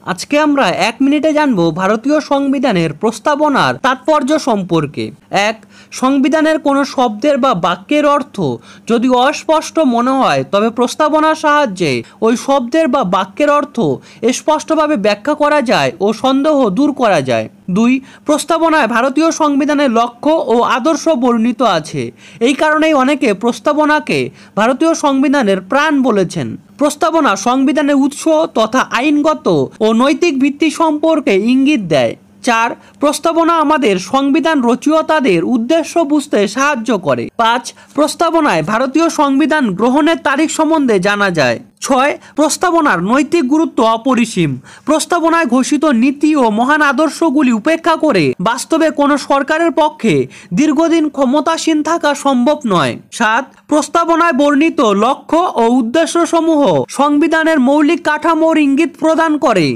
আজকে আমরা 1 মিনিটে জানবো ভারতীয় সংবিধানের প্রস্তাবনার তাৎপর্য সম্পর্কে। 1. সংবিধানের কোনো শব্দের বা বাক্যের অর্থ যদি অস্পষ্ট মনে হয় তবে প্রস্তাবনার সাহায্যে ওই শব্দের বা বাক্যের অর্থ স্পষ্টভাবে ব্যাখ্যা করা যায় ও সন্দেহ দূর করা যায়। 2. প্রস্তাবনায় ভারতীয় সংবিধানের লক্ষ্য ও আদর্শ বর্ণিত আছে। এই কারণেই অনেকে প্রস্তাবনাকে ভারতীয় সংবিধানের প্রাণ বলেছেন। প্রস্তাবনা সংবিধানের উৎস তথা আইনগত ও নৈতিক ভিত্তি সম্পর্কে ইঙ্গিত দেয়। 4. প্রস্তাবনা আমাদের সংবিধান রচয়িতাদের উদ্দেশ্য বুঝতে সাহায্য করে। 5. প্রস্তাবনায় ভারতীয় সংবিধান গ্রহণের তারিখ সম্বন্ধে জানা যায়। 6. প্রস্তাবনার নৈতিক গুরুত্ব অপরিসীম। প্রস্তাবনায় ঘোষিত নীতি ও মহান আদর্শগুলি উপেক্ষা করে বাস্তবে কোনো সরকারের পক্ষে দীর্ঘদিন ক্ষমতাসীন থাকা সম্ভব নয়। 7. প্রস্তাবনায় বর্ণিত লক্ষ্য ও উদ্দেশ্যসমূহ সংবিধানের মৌলিক কাঠামোর ইঙ্গিত প্রদান করে।